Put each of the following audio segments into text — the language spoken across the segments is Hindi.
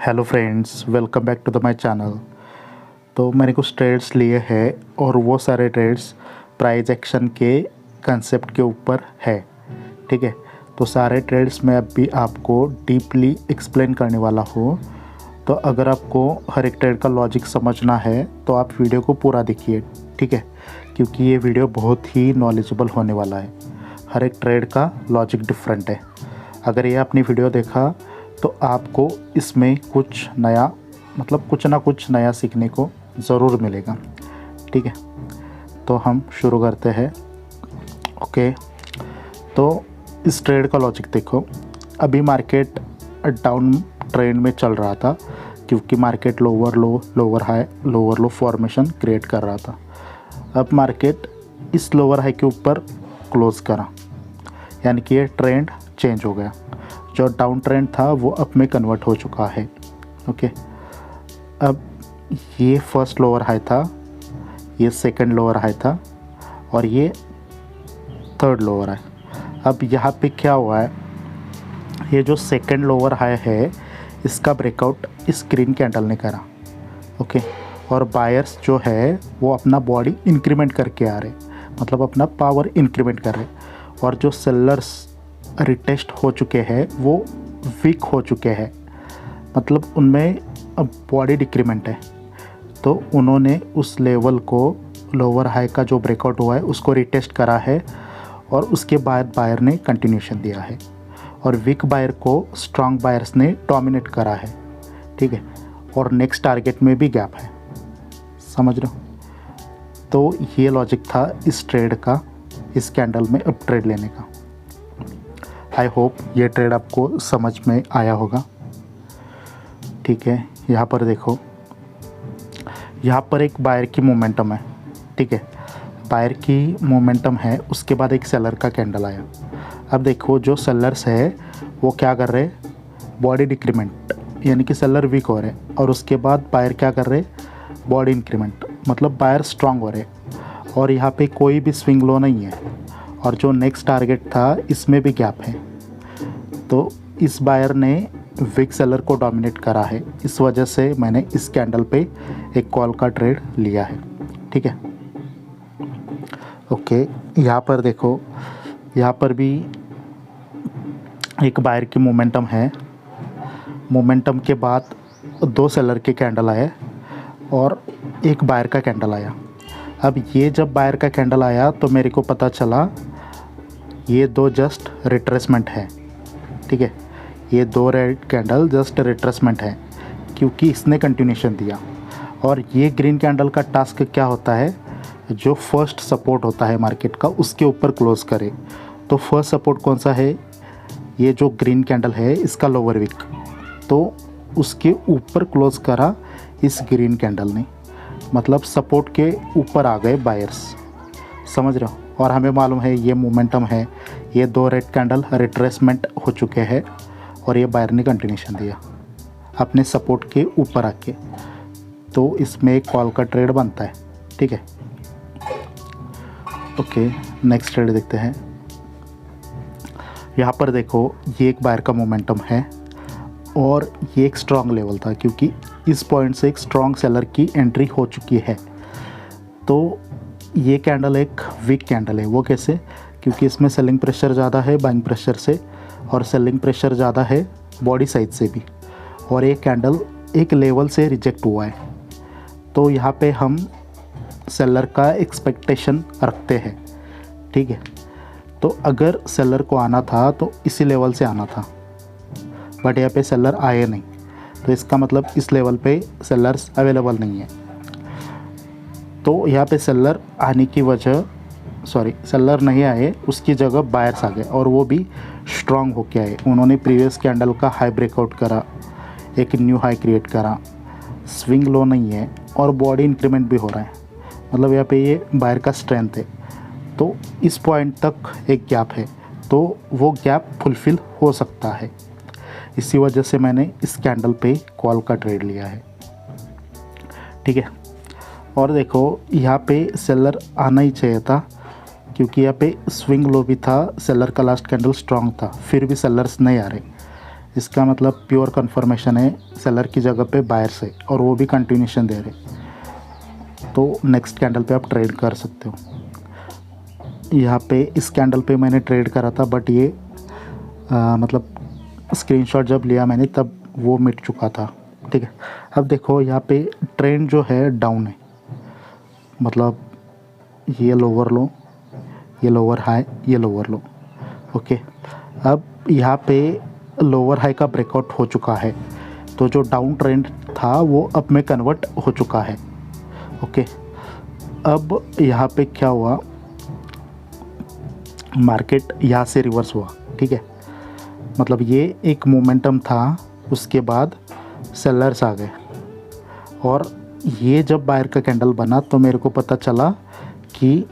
Hello friends, welcome back to the my channel. तो मैंने कुछ ट्रेड्स लिए हैं और वो सारे ट्रेड्स प्राइस एक्शन के कंसेप्ट के ऊपर है। ठीक है, तो सारे ट्रेड्स मैं अभी आपको डीपली एक्सप्लेन करने वाला हूँ। तो अगर आपको हर एक ट्रेड का लॉजिक समझना है तो आप वीडियो को पूरा देखिए। ठीक है, क्योंकि ये वीडियो बहुत ही नॉलेजेबल होने वाला है। हर एक ट्रेड का लॉजिक डिफरेंट है। अगर ये आपने वीडियो देखा तो आपको इसमें कुछ नया कुछ ना कुछ नया सीखने को ज़रूर मिलेगा। ठीक है, तो हम शुरू करते हैं। ओके, तो इस ट्रेड का लॉजिक देखो। अभी मार्केट डाउन ट्रेंड में चल रहा था क्योंकि मार्केट लोअर लो लोअर हाई लोअर लो फॉर्मेशन क्रिएट कर रहा था। अब मार्केट इस लोअर हाई के ऊपर क्लोज करा, यानी कि ये ट्रेंड चेंज हो गया। जो डाउन ट्रेंड था वो अप में कन्वर्ट हो चुका है। ओके, अब ये फर्स्ट लोअर हाई था, ये सेकंड लोअर हाई था और ये थर्ड लोअर हाई। अब यहाँ पे क्या हुआ है, ये जो सेकंड लोअर हाई है इसका ब्रेकआउट इस ग्रीन कैंडल ने करा। ओके, और बायर्स जो है वो अपना बॉडी इंक्रीमेंट करके आ रहे, मतलब अपना पावर इंक्रीमेंट कर रहे। और जो सेलर्स रिटेस्ट हो चुके हैं वो वीक हो चुके हैं, मतलब उनमें अब बॉडी डिक्रीमेंट है। तो उन्होंने उस लेवल को, लोअर हाई का जो ब्रेकआउट हुआ है उसको रिटेस्ट करा है और उसके बाद बायर ने कंटिन्यूशन दिया है और वीक बायर को स्ट्रांग बायर्स ने डोमिनेट करा है। ठीक है, और नेक्स्ट टारगेट में भी गैप है। समझ रहे हो? तो ये लॉजिक था इस ट्रेड का, इस कैंडल में अप ट्रेड लेने का। आई होप ये ट्रेड आपको समझ में आया होगा। ठीक है, यहाँ पर देखो, यहाँ पर एक बायर की मोमेंटम है। ठीक है, बायर की मोमेंटम है, उसके बाद एक सेलर का कैंडल आया। अब देखो जो सेलर्स है वो क्या कर रहे, बॉडी डिक्रीमेंट, यानी कि सेलर वीक हो रहे और उसके बाद बायर क्या कर रहे, बॉडी इंक्रीमेंट, मतलब बायर स्ट्रांग हो रहे। और यहाँ पे कोई भी स्विंग लो नहीं है और जो नेक्स्ट टारगेट था इसमें भी गैप है। तो इस बायर ने वीक सेलर को डोमिनेट करा है, इस वजह से मैंने इस कैंडल पे एक कॉल का ट्रेड लिया है। ठीक है, ओके, यहाँ पर देखो, यहाँ पर भी एक बायर की मोमेंटम है। मोमेंटम के बाद दो सेलर के कैंडल आए और एक बायर का कैंडल आया। अब ये जब बायर का कैंडल आया तो मेरे को पता चला ये दो जस्ट रिट्रेसमेंट है। ठीक है, ये दो रेड कैंडल जस्ट रिट्रेसमेंट है क्योंकि इसने कंटिन्यूशन दिया। और ये ग्रीन कैंडल का टास्क क्या होता है, जो फर्स्ट सपोर्ट होता है मार्केट का उसके ऊपर क्लोज करे। तो फर्स्ट सपोर्ट कौन सा है, ये जो ग्रीन कैंडल है इसका लोअर वीक, तो उसके ऊपर क्लोज करा इस ग्रीन कैंडल ने, मतलब सपोर्ट के ऊपर आ गए बायर्स। समझ रहे हो? और हमें मालूम है ये मोमेंटम है, ये दो रेड कैंडल रिट्रेसमेंट हो चुके हैं और ये बायर ने कंटिन्यूशन दिया अपने सपोर्ट के ऊपर आके। तो इसमें एक कॉल का ट्रेड बनता है। ठीक है, ओके, नेक्स्ट ट्रेड देखते हैं। यहाँ पर देखो, ये एक बायर का मोमेंटम है और ये एक स्ट्रॉन्ग लेवल था क्योंकि इस पॉइंट से एक स्ट्रॉन्ग सेलर की एंट्री हो चुकी है। तो ये कैंडल एक वीक कैंडल है। वो कैसे? क्योंकि इसमें सेलिंग प्रेशर ज़्यादा है बाइंग प्रेशर से, और सेलिंग प्रेशर ज़्यादा है बॉडी साइज से भी, और ये कैंडल एक लेवल से रिजेक्ट हुआ है। तो यहाँ पे हम सेलर का एक्सपेक्टेशन रखते हैं। ठीक है, तो अगर सेलर को आना था तो इसी लेवल से आना था, बट यहाँ पे सेलर आए नहीं, तो इसका मतलब इस लेवल पे सेलर्स अवेलेबल नहीं है। तो यहाँ पे सेलर आने की वजह, सेलर नहीं आए, उसकी जगह बायर्स आ गए और वो भी स्ट्रांग होके आए। उन्होंने प्रीवियस कैंडल का हाई ब्रेकआउट करा, एक न्यू हाई क्रिएट करा, स्विंग लो नहीं है और बॉडी इंक्रीमेंट भी हो रहा है, मतलब यहाँ पे ये बायर का स्ट्रेंथ है। तो इस पॉइंट तक एक गैप है, तो वो गैप फुलफ़िल हो सकता है। इसी वजह से मैंने इस कैंडल पे कॉल का ट्रेड लिया है। ठीक है, और देखो यहाँ पे सेलर आना ही चाहिए था क्योंकि यहाँ पे स्विंग लो भी था, सेलर का लास्ट कैंडल स्ट्रांग था, फिर भी सेलर्स नहीं आ रहे। इसका मतलब प्योर कन्फर्मेशन है सेलर की जगह पे बायर से, और वो भी कंटिन्यूशन दे रहे। तो नेक्स्ट कैंडल पे आप ट्रेड कर सकते हो। यहाँ पे इस कैंडल पे मैंने ट्रेड करा था, बट ये मतलब स्क्रीनशॉट जब लिया मैंने तब वो मिट चुका था। ठीक है, अब देखो यहाँ पे ट्रेंड जो है डाउन है, मतलब ये लोअर लो, ये लोअर हाई, ये लोअर लो। ओके, अब यहाँ पे लोअर हाई का ब्रेकआउट हो चुका है, तो जो डाउन ट्रेंड था वो अप में कन्वर्ट हो चुका है। ओके, अब यहाँ पे क्या हुआ, मार्केट यहाँ से रिवर्स हुआ। ठीक है, मतलब ये एक मोमेंटम था, उसके बाद सेलर्स आ गए, और ये जब बायर का कैंडल बना तो मेरे को पता चला कि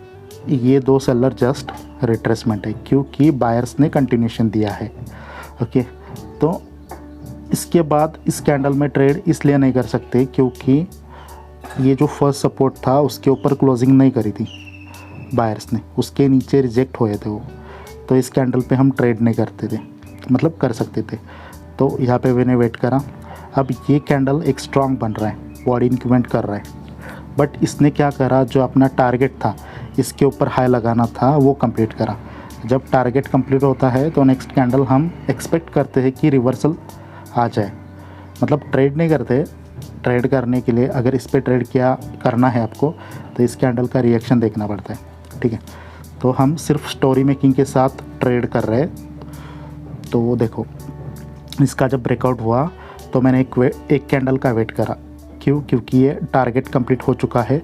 ये दो सेलर जस्ट रिट्रेसमेंट है, क्योंकि बायर्स ने कंटिन्यूशन दिया है। ओके, तो इसके बाद इस कैंडल में ट्रेड इसलिए नहीं कर सकते क्योंकि ये जो फर्स्ट सपोर्ट था उसके ऊपर क्लोजिंग नहीं करी थी बायर्स ने, उसके नीचे रिजेक्ट हुए थे वो, तो इस कैंडल पे हम ट्रेड नहीं करते थे, मतलब कर सकते थे। तो यहाँ पे मैंने वेट करा। अब ये कैंडल एक स्ट्रॉन्ग बन रहा है, बॉडी इंक्रीमेंट कर रहा है, बट इसने क्या करा, जो अपना टारगेट था इसके ऊपर हाई लगाना था वो कंप्लीट करा। जब टारगेट कंप्लीट होता है तो नेक्स्ट कैंडल हम एक्सपेक्ट करते हैं कि रिवर्सल आ जाए, मतलब ट्रेड नहीं करते। ट्रेड करने के लिए अगर इस पर ट्रेड किया करना है आपको तो इस कैंडल का रिएक्शन देखना पड़ता है। ठीक है, तो हम सिर्फ स्टोरी मेकिंग के साथ ट्रेड कर रहे हैं। तो देखो, इसका जब ब्रेकआउट हुआ तो मैंने एक कैंडल का वेट करा। क्यों? क्योंकि ये टारगेट कंप्लीट हो चुका है,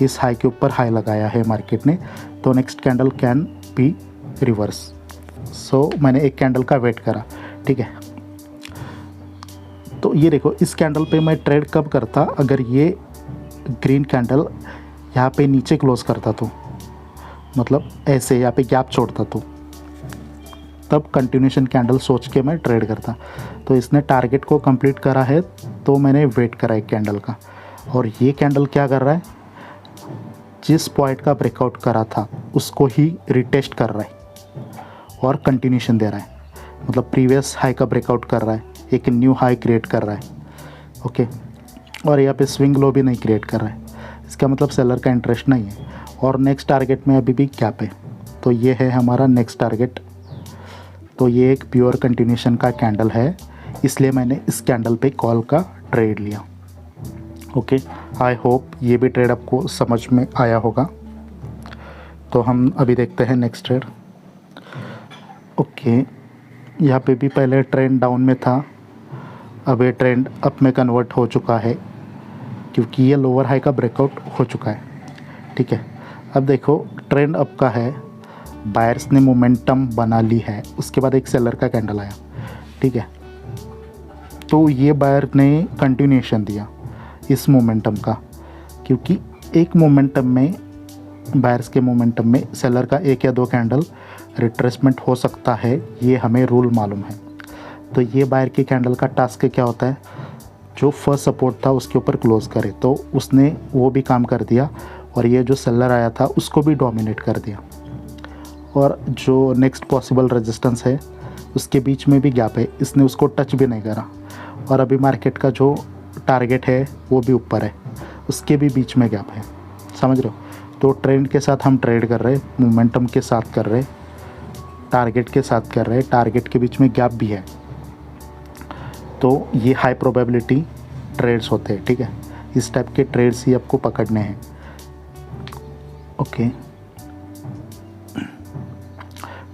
इस हाई के ऊपर हाई लगाया है मार्केट ने, तो next candle can be reverse. So मैंने एक कैंडल का वेट करा। ठीक है, तो ये देखो, इस कैंडल पे मैं ट्रेड कब करता, अगर ये ग्रीन कैंडल यहाँ पे नीचे क्लोज करता तो, मतलब ऐसे यहाँ पे गैप छोड़ता तो, तब कंटिन्यूशन कैंडल सोच के मैं ट्रेड करता। तो इसने टारगेट को कंप्लीट करा है तो मैंने वेट करा एक कैंडल का, और ये कैंडल क्या कर रहा है, जिस पॉइंट का ब्रेकआउट करा था उसको ही रिटेस्ट कर रहा है और कंटिन्यूशन दे रहा है, मतलब प्रीवियस हाई का ब्रेकआउट कर रहा है, एक न्यू हाई क्रिएट कर रहा है। ओके, और यहाँ पे स्विंग लो भी नहीं क्रिएट कर रहा है, इसका मतलब सेलर का इंटरेस्ट नहीं है, और नेक्स्ट टारगेट में अभी भी गैप है। तो ये है हमारा नेक्स्ट टारगेट। तो ये एक प्योर कंटिन्यूशन का कैंडल है, इसलिए मैंने इस कैंडल पे कॉल का ट्रेड लिया। ओके, आई होप ये भी ट्रेड आपको समझ में आया होगा। तो हम अभी देखते हैं नेक्स्ट ट्रेड। ओके, यहाँ पे भी पहले ट्रेंड डाउन में था, अब ये ट्रेंड अप में कन्वर्ट हो चुका है क्योंकि ये लोअर हाई का ब्रेकआउट हो चुका है। ठीक है, अब देखो ट्रेंड अप का है, बायर्स ने मोमेंटम बना ली है, उसके बाद एक सेलर का कैंडल आया। ठीक है, तो ये बायर ने कंटिन्यूशन दिया इस मोमेंटम का, क्योंकि एक मोमेंटम में, बायर्स के मोमेंटम में सेलर का एक या दो कैंडल रिट्रेसमेंट हो सकता है, ये हमें रूल मालूम है। तो ये बायर के कैंडल का टास्क क्या होता है, जो फर्स्ट सपोर्ट था उसके ऊपर क्लोज करे, तो उसने वो भी काम कर दिया, और ये जो सेलर आया था उसको भी डोमिनेट कर दिया, और जो नेक्स्ट पॉसिबल रेजिस्टेंस है उसके बीच में भी गैप है, इसने उसको टच भी नहीं करा, और अभी मार्केट का जो टारगेट है वो भी ऊपर है, उसके भी बीच में गैप है। समझ रहे हो? तो ट्रेंड के साथ हम ट्रेड कर रहे, मोमेंटम के साथ कर रहे, टारगेट के साथ कर रहे, टारगेट के बीच में गैप भी है, तो ये हाई प्रोबेबिलिटी ट्रेड्स होते हैं। ठीक है, इस टाइप के ट्रेड्स ही आपको पकड़ने हैं। ओके,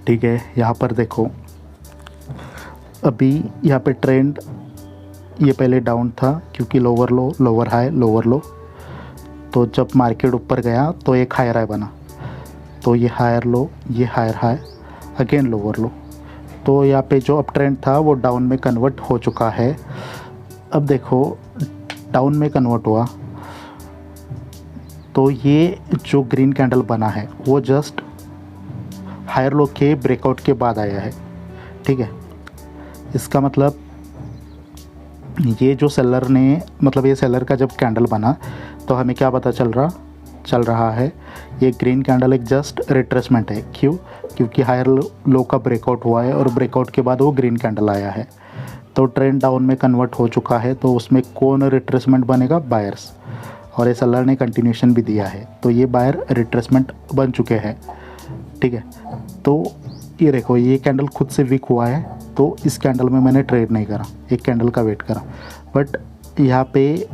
ठीक है, यहाँ पर देखो, अभी यहाँ पे ट्रेंड ये पहले डाउन था क्योंकि लोअर लो, लोअर हाई, लोअर लो, तो जब मार्केट ऊपर गया तो एक हायर हाई बना, तो ये हायर लो, ये higher high, again lower low, तो यहाँ पे जो अप ट्रेंड था वो डाउन में कन्वर्ट हो चुका है। अब देखो डाउन में कन्वर्ट हुआ, तो ये जो ग्रीन कैंडल बना है वो जस्ट हायर लो के ब्रेकआउट के बाद आया है। ठीक है, इसका मतलब ये जो सेलर ने, मतलब ये सेलर का जब कैंडल बना तो हमें क्या पता चल रहा है, ये ग्रीन कैंडल एक जस्ट रिट्रेसमेंट है। क्यों? क्योंकि हायर लो का ब्रेकआउट हुआ है और ब्रेकआउट के बाद वो ग्रीन कैंडल आया है। तो ट्रेंड डाउन में कन्वर्ट हो चुका है, तो उसमें कौन रिट्रेसमेंट बनेगा? बायर्स। और ये सेलर ने कंटिन्यूशन भी दिया है, तो ये बायर रिट्रेसमेंट बन चुके हैं, ठीक है। तो ये देखो, ये कैंडल खुद से वीक हुआ है, तो इस कैंडल में मैंने ट्रेड नहीं करा, एक कैंडल का वेट करा। बट यहाँ पे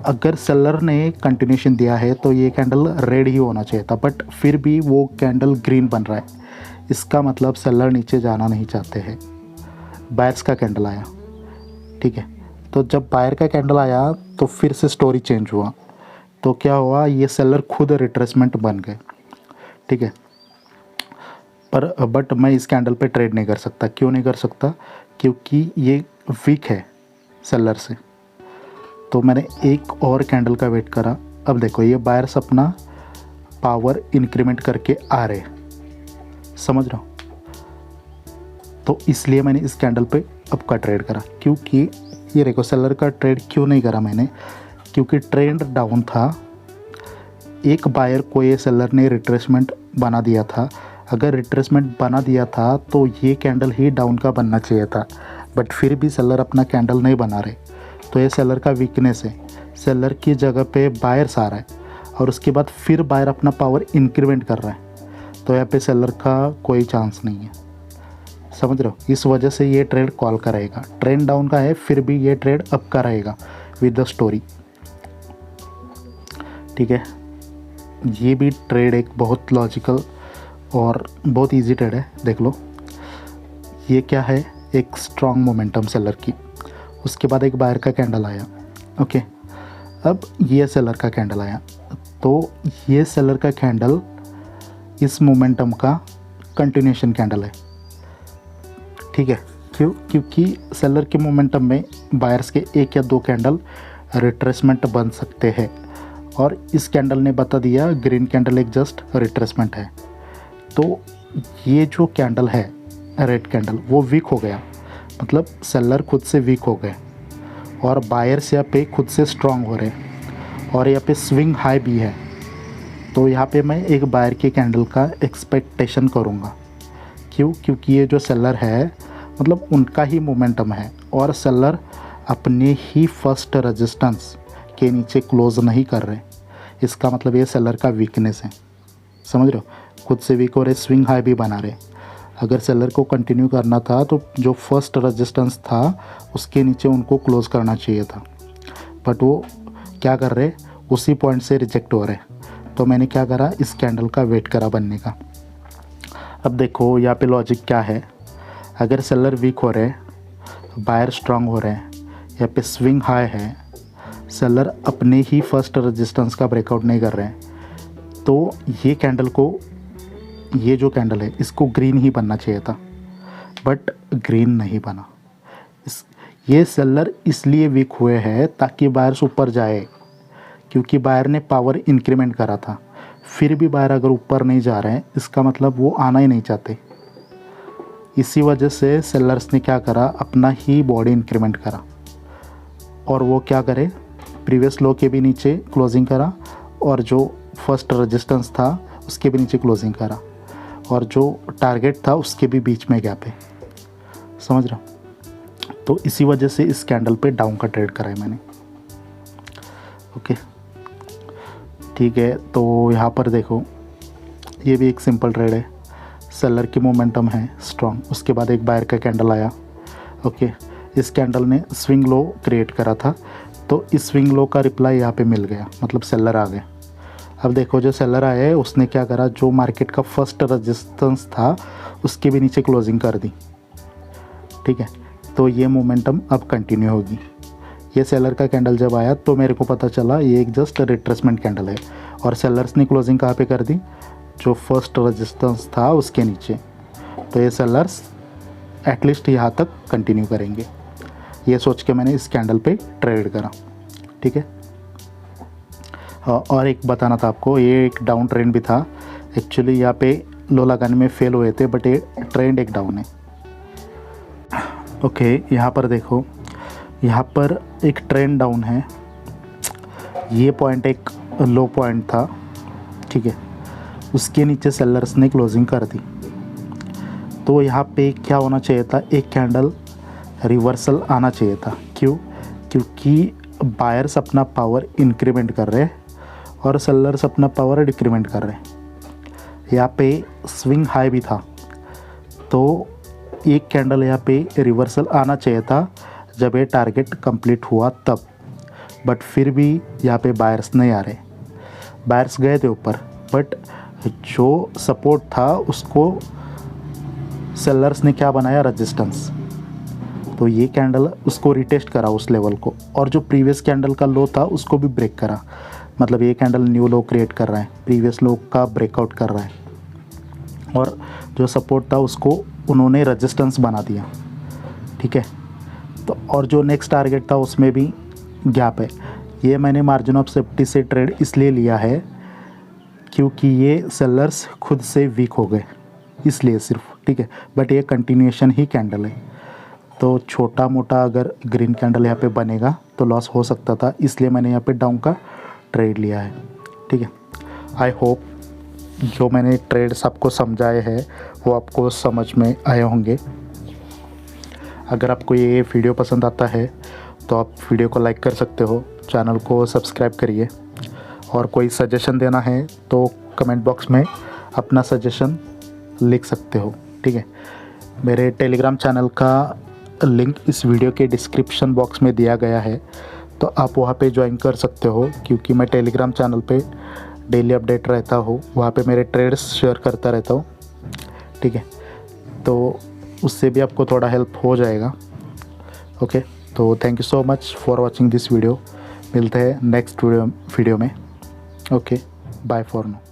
अगर सेलर ने कंटिन्यूशन दिया है तो ये कैंडल रेड ही होना चाहिए था, बट फिर भी वो कैंडल ग्रीन बन रहा है। इसका मतलब सेलर नीचे जाना नहीं चाहते हैं। बायर्स का कैंडल आया, ठीक है। तो जब बायर का कैंडल आया तो फिर से स्टोरी चेंज हुआ। तो क्या हुआ, ये सेलर खुद रिट्रेसमेंट बन गए, ठीक है। बट मैं इस कैंडल पे ट्रेड नहीं कर सकता। क्यों नहीं कर सकता? क्योंकि ये वीक है सेलर से। तो मैंने एक और कैंडल का वेट करा। अब देखो, ये बायर्स अपना पावर इंक्रीमेंट करके आ रहे, समझ रहा हूँ। तो इसलिए मैंने इस कैंडल पे अब का ट्रेड करा। क्योंकि ये देखो, सेलर का ट्रेड क्यों नहीं करा मैंने? क्योंकि ट्रेंड डाउन था, एक बायर को ये सेलर ने रिट्रेसमेंट बना दिया था। अगर रिट्रेसमेंट बना दिया था तो ये कैंडल ही डाउन का बनना चाहिए था, बट फिर भी सेलर अपना कैंडल नहीं बना रहे। तो ये सेलर का वीकनेस है। सेलर की जगह पे बायर्स आ रहा है और उसके बाद फिर बायर अपना पावर इंक्रीमेंट कर रहा है। तो यहाँ पे सेलर का कोई चांस नहीं है, समझ रहे हो। इस वजह से ये ट्रेड कॉल का रहेगा। ट्रेंड डाउन का है, फिर भी ये ट्रेड अप का रहेगा विद द स्टोरी, ठीक है। ये भी ट्रेड एक बहुत लॉजिकल और बहुत इजी ट्रेड है। देख लो, ये क्या है, एक स्ट्रॉन्ग मोमेंटम सेलर की, उसके बाद एक बायर का कैंडल आया, ओके। अब ये सेलर का कैंडल आया, तो ये सेलर का कैंडल इस मोमेंटम का कंटिन्यूशन कैंडल है, ठीक है। क्यों? क्योंकि सेलर के मोमेंटम में बायर्स के एक या दो कैंडल रिट्रेसमेंट बन सकते हैं, और इस कैंडल ने बता दिया ग्रीन कैंडल एक जस्ट रिट्रेसमेंट है। तो ये जो कैंडल है रेड कैंडल, वो वीक हो गया, मतलब सेलर खुद से वीक हो गए और बायर्स यहाँ पे खुद से स्ट्रांग हो रहे हैं, और यहाँ पे स्विंग हाई भी है। तो यहाँ पे मैं एक बायर के कैंडल का एक्सपेक्टेशन करूँगा। क्यों? क्योंकि ये जो सेलर है, मतलब उनका ही मोमेंटम है, और सेलर अपने ही फर्स्ट रेजिस्टेंस के नीचे क्लोज नहीं कर रहे। इसका मतलब ये सेलर का वीकनेस है, समझ रहे हो। खुद से वीक हो रहे, स्विंग हाई भी बना रहे। अगर सेलर को कंटिन्यू करना था तो जो फर्स्ट रेजिस्टेंस था उसके नीचे उनको क्लोज करना चाहिए था, बट वो क्या कर रहे, उसी पॉइंट से रिजेक्ट हो रहे। तो मैंने क्या करा, इस कैंडल का वेट करा बनने का। अब देखो यहाँ पे लॉजिक क्या है, अगर सेलर वीक हो रहे, बायर स्ट्रांग हो रहे हैं, यहाँ पे स्विंग हाई है, सेलर अपने ही फर्स्ट रेजिस्टेंस का ब्रेकआउट नहीं कर रहे हैं, तो ये कैंडल को, ये जो कैंडल है इसको ग्रीन ही बनना चाहिए था, बट ग्रीन नहीं बना। ये सेलर इसलिए वीक हुए हैं ताकि बायर्स ऊपर जाए, क्योंकि बायर ने पावर इंक्रीमेंट करा था। फिर भी बायर अगर ऊपर नहीं जा रहे हैं, इसका मतलब वो आना ही नहीं चाहते। इसी वजह से सेलर्स ने क्या करा, अपना ही बॉडी इंक्रीमेंट करा, और वो क्या करे, प्रीवियस लो के भी नीचे क्लोजिंग करा, और जो फर्स्ट रेजिस्टेंस था उसके भी नीचे क्लोजिंग करा, और जो टारगेट था उसके भी बीच में गैप है, समझ रहा हूँ। तो इसी वजह से इस कैंडल पे डाउन का ट्रेड करा है मैंने, ओके, ठीक है। तो यहाँ पर देखो, ये भी एक सिंपल ट्रेड है। सेलर की मोमेंटम है स्ट्रॉन्ग, उसके बाद एक बायर का कैंडल आया, ओके। इस कैंडल ने स्विंग लो क्रिएट करा था, तो इस स्विंग लो का रिप्लाई यहाँ पे मिल गया, मतलब सेलर आ गए। अब देखो, जो सेलर आए उसने क्या करा, जो मार्केट का फर्स्ट रेजिस्टेंस था उसके भी नीचे क्लोजिंग कर दी, ठीक है। तो ये मोमेंटम अब कंटिन्यू होगी। ये सेलर का कैंडल जब आया तो मेरे को पता चला ये एक जस्ट रिट्रेसमेंट कैंडल है, और सेलर्स ने क्लोजिंग कहाँ पे कर दी, जो फर्स्ट रेजिस्टेंस था उसके नीचे। तो ये सेलर्स एटलीस्ट यहाँ तक कंटिन्यू करेंगे, ये सोच के मैंने इस कैंडल पे ट्रेड करा, ठीक है। और एक बताना था आपको, ये एक डाउन ट्रेंड भी था एक्चुअली। यहाँ पे लो लगाने में फेल हुए थे, बट ये ट्रेंड एक डाउन है, ओके। यहाँ पर देखो, यहाँ पर एक ट्रेंड डाउन है, ये पॉइंट एक लो पॉइंट था, ठीक है। उसके नीचे सेलर्स ने क्लोजिंग कर दी। तो यहाँ पे क्या होना चाहिए था, एक कैंडल रिवर्सल आना चाहिए था। क्यों? क्योंकि बायर्स अपना पावर इंक्रीमेंट कर रहे हैं और सेलर्स अपना पावर डिक्रीमेंट कर रहे हैं। यहाँ पे स्विंग हाई भी था, तो एक कैंडल यहाँ पे रिवर्सल आना चाहिए था जब ये टारगेट कंप्लीट हुआ तब, बट फिर भी यहाँ पे बायर्स नहीं आ रहे। बायर्स गए थे ऊपर, बट जो सपोर्ट था उसको सेलर्स ने क्या बनाया, रेजिस्टेंस। तो ये कैंडल उसको रिटेस्ट करा उस लेवल को, और जो प्रीवियस कैंडल का लो था उसको भी ब्रेक करा। मतलब ये कैंडल न्यू लो क्रिएट कर रहा है, प्रीवियस लो का ब्रेकआउट कर रहा है, और जो सपोर्ट था उसको उन्होंने रेजिस्टेंस बना दिया। ठीक है, तो और जो नेक्स्ट टारगेट था उसमें भी गैप है। ये मैंने मार्जिन ऑफ सेफ्टी से ट्रेड इसलिए लिया है क्योंकि ये सेलर्स खुद से वीक हो गए, इसलिए सिर्फ। ठीक है, बट ये कंटिन्यूएशन ही कैंडल है, तो छोटा मोटा अगर ग्रीन कैंडल यहाँ पे बनेगा तो लॉस हो सकता था, इसलिए मैंने यहाँ पे डाउन का ट्रेड लिया है। ठीक है, आई होप जो मैंने ट्रेड्स आपको समझाए हैं वो आपको समझ में आए होंगे। अगर आपको ये वीडियो पसंद आता है तो आप वीडियो को लाइक कर सकते हो, चैनल को सब्सक्राइब करिए, और कोई सजेशन देना है तो कमेंट बॉक्स में अपना सजेशन लिख सकते हो। ठीक है, मेरे टेलीग्राम चैनल का लिंक इस वीडियो के डिस्क्रिप्शन बॉक्स में दिया गया है, तो आप वहाँ पे ज्वाइन कर सकते हो, क्योंकि मैं टेलीग्राम चैनल पे डेली अपडेट रहता हूँ, वहाँ पे मेरे ट्रेड्स शेयर करता रहता हूँ। ठीक है, तो उससे भी आपको थोड़ा हेल्प हो जाएगा। ओके, तो thank you so much for watching this video. मिलते हैं नेक्स्ट वीडियो में। Okay, bye for now.